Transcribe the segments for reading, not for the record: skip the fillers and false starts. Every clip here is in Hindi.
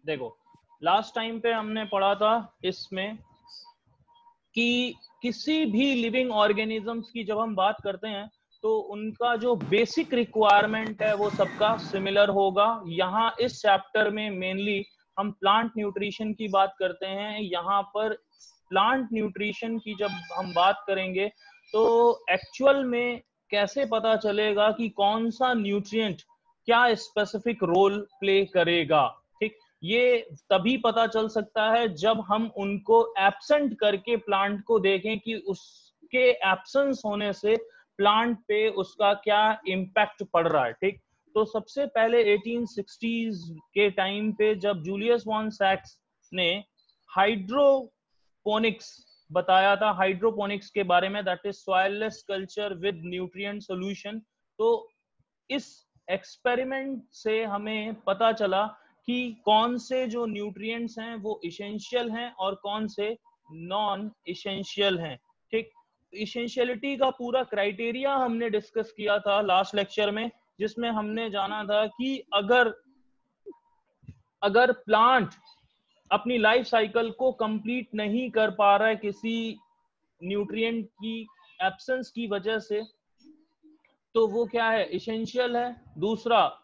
देखो लास्ट टाइम पे हमने पढ़ा था इसमें कि किसी भी लिविंग ऑर्गेनिजम्स की जब हम बात करते हैं तो उनका जो बेसिक रिक्वायरमेंट है वो सबका सिमिलर होगा। यहाँ इस चैप्टर में मेनली हम प्लांट न्यूट्रिशन की बात करते हैं। यहाँ पर प्लांट न्यूट्रिशन की जब हम बात करेंगे तो एक्चुअल में कैसे पता चलेगा कि कौन सा न्यूट्रिएंट क्या स्पेसिफिक रोल प्ले करेगा, ठीक, ये तभी पता चल सकता है जब हम उनको एब्सेंट करके प्लांट को देखें कि उसके एब्सेंस होने से प्लांट पे उसका क्या इम्पैक्ट पड़ रहा है, ठीक। तो सबसे पहले 1860s के टाइम पे जब जूलियस वॉन सैक्स ने हाइड्रोपोनिक्स बताया था, हाइड्रोपोनिक्स के बारे में, that is soilless culture with nutrient solution, तो इस एक्सपेरिमेंट से हमें पता चला कि कौन से जो न्यूट्रिएंट्स हैं वो इसेंशियल हैं और कौन से नॉन इसेंशियल हैं, ठीक। इसेंशियलिटी का पूरा क्राइटेरिया हमने डिस्कस किया था लास्ट लेक्चर में, जिसमें हमने जाना था कि अगर प्लांट अपनी लाइफ साइकिल को कंप्लीट नहीं कर पा रहा है किसी न्यूट्रिएंट की एब्सेंस की वजह से, तो वो क्या है, इसेंशियल है। दूसरा,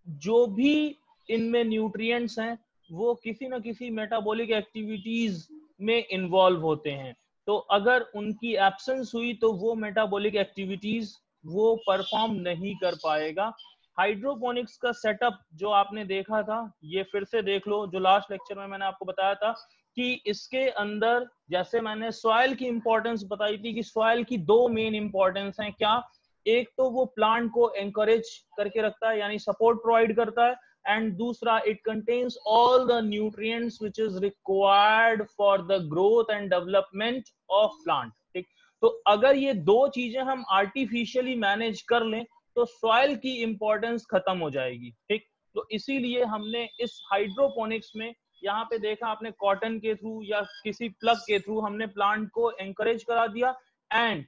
जो भी इनमें न्यूट्रिएंट्स हैं वो किसी न किसी मेटाबॉलिक एक्टिविटीज में इन्वॉल्व होते हैं, तो अगर उनकी एब्सेंस हुई तो वो मेटाबॉलिक एक्टिविटीज वो परफॉर्म नहीं कर पाएगा। हाइड्रोपोनिक्स का सेटअप जो आपने देखा था, ये फिर से देख लो, जो लास्ट लेक्चर में मैंने आपको बताया था कि इसके अंदर जैसे मैंने सॉइल की इंपॉर्टेंस बताई थी कि सॉइल की दो मेन इंपॉर्टेंस हैं, क्या, एक तो वो प्लांट को एनकरेज करके रखता है यानी सपोर्ट प्रोवाइड करता है, एंड दूसरा it contains all the nutrients which is required for the growth and development of plant, ठीक। तो अगर ये दो चीजें हम आर्टिफिशियली मैनेज कर लें तो सॉइल की इंपॉर्टेंस खत्म हो जाएगी, ठीक। तो इसीलिए हमने इस हाइड्रोपोनिक्स में यहाँ पे देखा, आपने कॉटन के थ्रू या किसी प्लग के थ्रू हमने प्लांट को एनकरेज करा दिया, एंड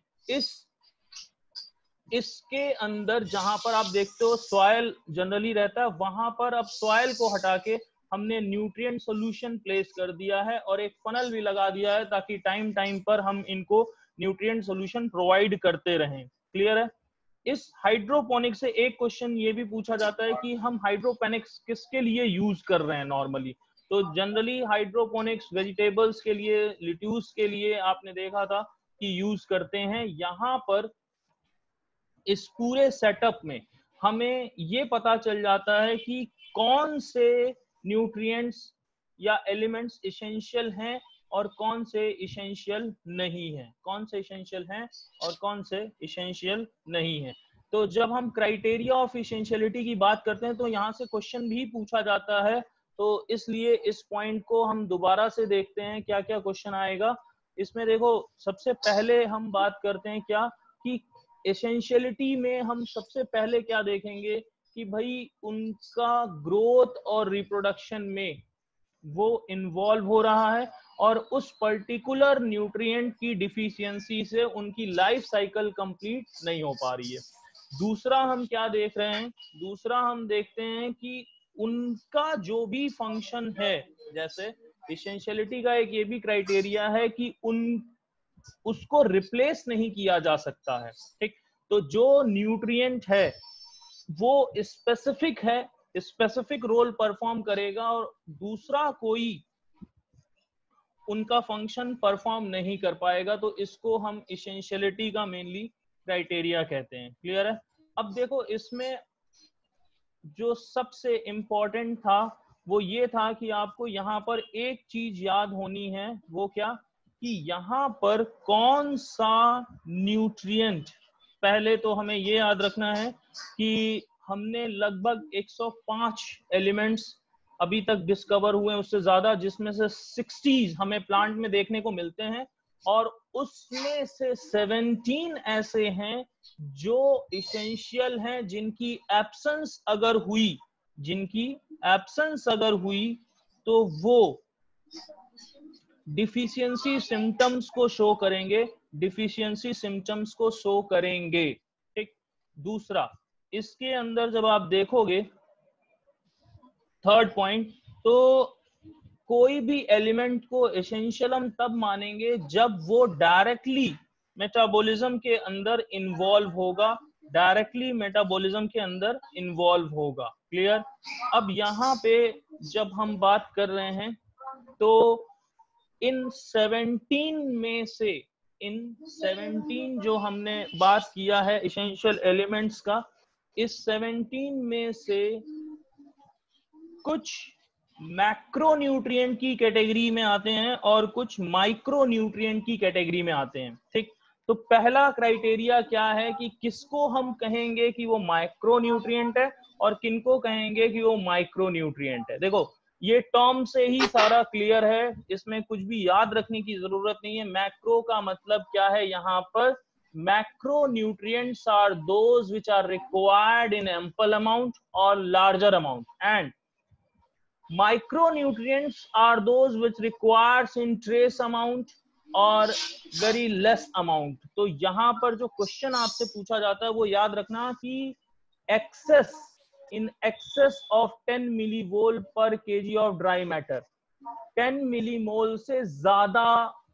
इसके अंदर जहां पर आप देखते हो सॉइल जनरली रहता है, वहां पर अब सॉइल को हटा के हमने न्यूट्रिएंट सॉल्यूशन प्लेस कर दिया है और एक फनल भी लगा दिया है ताकि टाइम टाइम पर हम इनको न्यूट्रिएंट सॉल्यूशन प्रोवाइड करते रहें। क्लियर है? इस हाइड्रोपोनिक्स से एक क्वेश्चन ये भी पूछा जाता है कि हम हाइड्रोपोनिक्स किसके लिए यूज कर रहे हैं नॉर्मली, तो जनरली हाइड्रोपोनिक्स वेजिटेबल्स के लिए, लिट्यूस के लिए आपने देखा था कि यूज करते हैं। यहाँ पर इस पूरे सेटअप में हमें ये पता चल जाता है कि कौन से न्यूट्रिएंट्स या एलिमेंट्स इसेंशियल हैं और कौन से इसेंशियल नहीं है, कौन से इसेंशियल हैं और कौन से इसेंशियल नहीं है। तो जब हम क्राइटेरिया ऑफ इसेंशियलिटी की बात करते हैं तो यहाँ से क्वेश्चन भी पूछा जाता है, तो इसलिए इस पॉइंट को हम दोबारा से देखते हैं क्या क्या क्वेश्चन आएगा इसमें। देखो सबसे पहले हम बात करते हैं क्या कि एसेंशियलिटी में हम सबसे पहले क्या देखेंगे कि भाई उनका ग्रोथ और रिप्रोडक्शन में वो इन्वॉल्व हो रहा है और उस पर्टिकुलर न्यूट्रिएंट की डिफिशियंसी से उनकी लाइफ साइकिल कंप्लीट नहीं हो पा रही है। दूसरा हम क्या देख रहे हैं, दूसरा हम देखते हैं कि उनका जो भी फंक्शन है, जैसे एसेंशियलिटी का एक ये भी क्राइटेरिया है कि उसको रिप्लेस नहीं किया जा सकता है, ठीक। तो जो न्यूट्रिएंट है वो स्पेसिफिक है, स्पेसिफिक रोल परफॉर्म करेगा और दूसरा कोई उनका फंक्शन परफॉर्म नहीं कर पाएगा, तो इसको हम इसेंशियलिटी का मेनली क्राइटेरिया कहते हैं। क्लियर है? अब देखो इसमें जो सबसे इंपॉर्टेंट था वो ये था कि आपको यहाँ पर एक चीज याद होनी है, वो क्या कि यहाँ पर कौन सा न्यूट्रिएंट, पहले तो हमें ये याद रखना है कि हमने लगभग 105 एलिमेंट्स अभी तक डिस्कवर हुए, उससे ज्यादा, जिसमें से 60 हमें प्लांट में देखने को मिलते हैं और उसमें से 17 ऐसे हैं जो इसेंशियल हैं, जिनकी एब्सेंस अगर हुई तो वो डिफिशियंसी सिम्टम्स को शो करेंगे, ठीक। दूसरा, इसके अंदर जब आप देखोगे थर्ड पॉइंट, तो कोई भी एलिमेंट को एसेंशियल हम तब मानेंगे जब वो डायरेक्टली मेटाबॉलिज्म के अंदर इन्वॉल्व होगा, डायरेक्टली मेटाबॉलिज्म के अंदर इन्वॉल्व होगा। क्लियर? अब यहाँ पे जब हम बात कर रहे हैं तो इन 17 में से, इन 17 जो हमने बात किया है एसेंशियल एलिमेंट्स का, इस 17 में से कुछ मैक्रोन्यूट्रिएंट की कैटेगरी में आते हैं और कुछ माइक्रोन्यूट्रिएंट की कैटेगरी में आते हैं। ठीक, तो पहला क्राइटेरिया क्या है कि किसको हम कहेंगे कि वो माइक्रोन्यूट्रिएंट है और किनको कहेंगे कि वो माइक्रोन्यूट्रिएंट है। देखो ये टर्म से ही सारा क्लियर है, इसमें कुछ भी याद रखने की जरूरत नहीं है। मैक्रो का मतलब क्या है यहाँ पर? Macronutrients are those which are required in ample amount और larger amount, and micronutrients are those which requires in trace amount और very less amount। तो यहाँ पर जो क्वेश्चन आपसे पूछा जाता है वो याद रखना कि excess, in excess of 10 millimole per kg of dry matter, 10 millimole से ज्यादा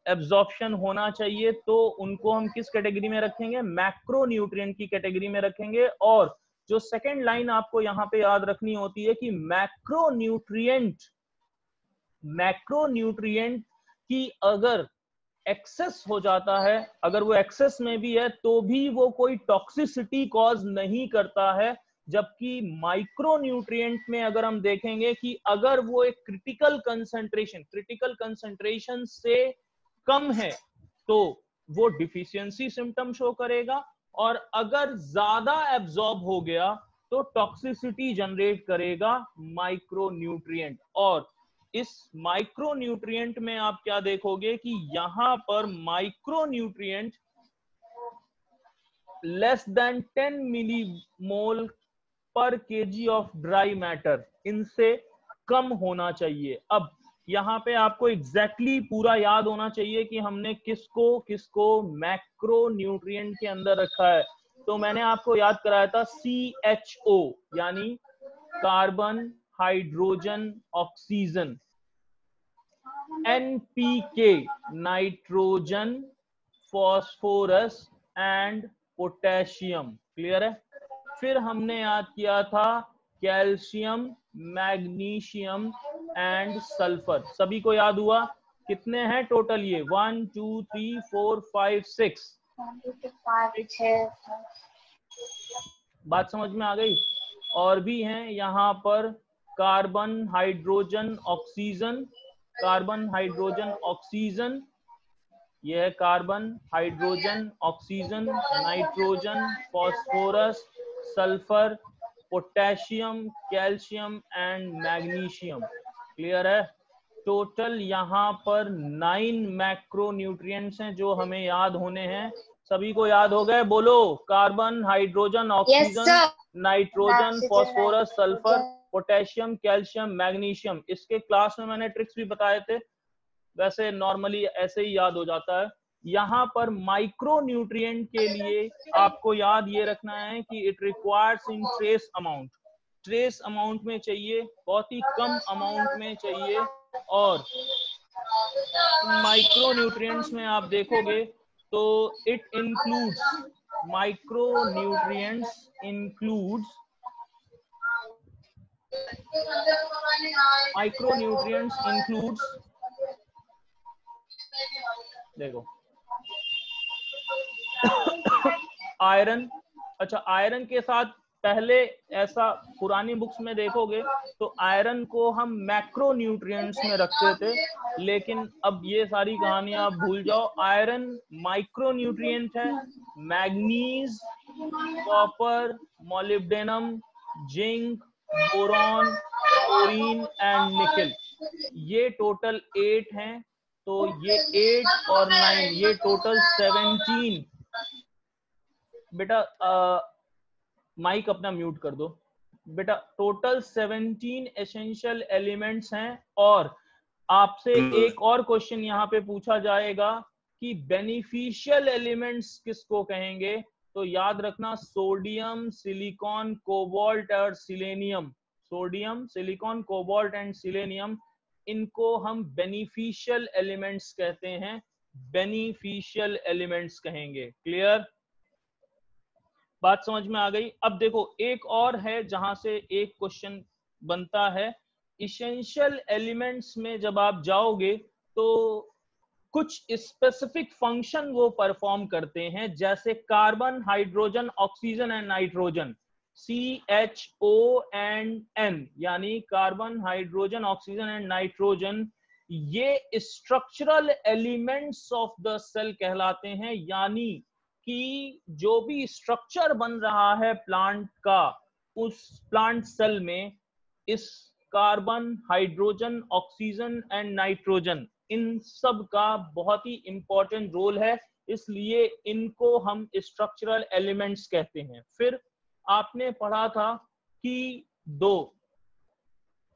एब्जॉर्प्शन होना चाहिए, तो उनको हम किस कैटेगरी में रखेंगे? मैक्रोन्यूट्रिएंट की कैटेगरी में रखेंगे। और जो सेकंड लाइन आपको यहाँ पे याद रखनी होती है कि मैक्रोन्यूट्रिएंट की अगर एक्सेस हो जाता है, अगर वो एक्सेस में भी है तो भी वो कोई टॉक्सिसिटी कॉज नहीं करता है, जबकि माइक्रोन्यूट्रिएंट में अगर हम देखेंगे कि अगर वो एक क्रिटिकल कंसंट्रेशन से कम है तो वो डिफिशियंसी सिम्टम शो करेगा, और अगर ज्यादा एब्जॉर्ब हो गया तो टॉक्सिसिटी जनरेट करेगा माइक्रोन्यूट्रिएंट। और इस माइक्रोन्यूट्रिएंट में आप क्या देखोगे कि यहां पर माइक्रोन्यूट्रिएंट लेस देन 10 मिलीमोल पर केजी ऑफ ड्राई मैटर, इनसे कम होना चाहिए। अब यहाँ पे आपको एग्जैक्टली पूरा याद होना चाहिए कि हमने किसको किसको मैक्रोन्यूट्रिएंट के अंदर रखा है। तो मैंने आपको याद कराया था CHO यानी carbon hydrogen oxygen, NPK nitrogen phosphorus and potassium. Clear है? फिर हमने याद किया था कैल्शियम, मैग्नीशियम एंड सल्फर। सभी को याद हुआ? कितने हैं टोटल ये? 1 2 3 4 5 6। बात समझ में आ गई? और भी हैं यहाँ पर carbon hydrogen oxygen, carbon hydrogen oxygen, यह है carbon hydrogen oxygen, nitrogen, phosphorus, sulphur, potassium, calcium and magnesium. Clear है? टोटल यहाँ पर 9 मैक्रोन्यूट्रिएंट्स हैं जो हमें याद होने हैं। सभी को याद हो गए? बोलो, carbon hydrogen oxygen, nitrogen, phosphorus, sulphur, potassium, calcium, magnesium. इसके क्लास में मैंने ट्रिक्स भी बताए थे, वैसे नॉर्मली ऐसे ही याद हो जाता है। यहाँ पर माइक्रोन्यूट्रिएंट के लिए आपको याद ये रखना है कि it requires in trace amount, trace amount में चाहिए, बहुत ही कम अमाउंट में चाहिए। और माइक्रोन्यूट्रिएंट्स में आप देखोगे तो इट इंक्लूड्स, माइक्रोन्यूट्रिएंट्स इंक्लूड्स देखो आयरन। अच्छा, आयरन के साथ पहले ऐसा पुरानी बुक्स में देखोगे तो आयरन को हम मैक्रोन्यूट्रिएंट्स में रखते थे, लेकिन अब ये सारी कहानियां आप भूल जाओ। आयरन माइक्रोन्यूट्रिएंट है। Manganese, copper, molybdenum, zinc, boron, chlorine and निकल, ये टोटल 8 हैं। तो ये 8 और 9, ये टोटल 17। बेटा माइक अपना म्यूट कर दो। बेटा टोटल 17 एसेंशियल एलिमेंट्स हैं। और आपसे एक और क्वेश्चन यहाँ पे पूछा जाएगा कि बेनिफिशियल एलिमेंट्स किसको कहेंगे? तो याद रखना सोडियम, सिलिकॉन, कोबाल्ट और selenium. Sodium, silicon, cobalt and selenium, इनको हम बेनिफिशियल एलिमेंट्स कहते हैं, बेनिफिशियल एलिमेंट्स कहेंगे। क्लियर? बात समझ में आ गई? अब देखो एक और है जहां से एक क्वेश्चन बनता है, इसेंशियल एलिमेंट्स में जब आप जाओगे तो कुछ स्पेसिफिक फंक्शन वो परफॉर्म करते हैं, जैसे carbon, hydrogen, oxygen and nitrogen, CHO and N, यानी carbon, hydrogen, oxygen and nitrogen, ये structural elements of the cell कहलाते हैं। यानी कि जो भी स्ट्रक्चर बन रहा है प्लांट का, उस प्लांट सेल में इस carbon, hydrogen, oxygen and nitrogen, इन सब का बहुत ही इंपॉर्टेंट रोल है, इसलिए इनको हम स्ट्रक्चरल एलिमेंट्स कहते हैं। फिर आपने पढ़ा था कि दो,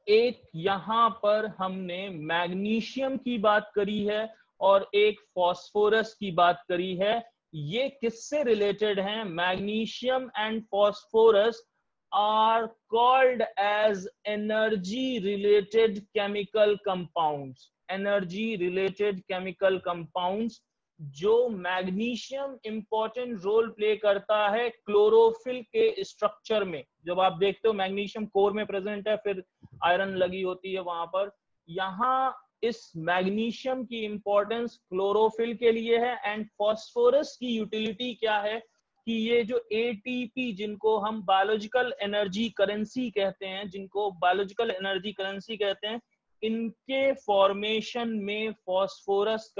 एक यहां पर हमने मैग्नीशियम की बात करी है और एक फास्फोरस की बात करी है। ये किससे रिलेटेड हैं? Magnesium and phosphorus are called as energy related chemical compounds, energy related chemical compounds। जो मैग्नीशियम इंपॉर्टेंट रोल प्ले करता है क्लोरोफिल के स्ट्रक्चर में, जब आप देखते हो मैग्नीशियम कोर में प्रेजेंट है, फिर आयरन लगी होती है वहां पर, यहाँ इस मैग्नीशियम की इंपॉर्टेंस क्लोरोफिल के लिए है। एंड फास्फोरस की यूटिलिटी क्या है कि ये जो ATP, जिनको हम बायोलॉजिकल एनर्जी करेंसी कहते हैं, जिनको बायोलॉजिकल एनर्जी करेंसी कहते हैं, इनके फॉर्मेशन में फास्फोरस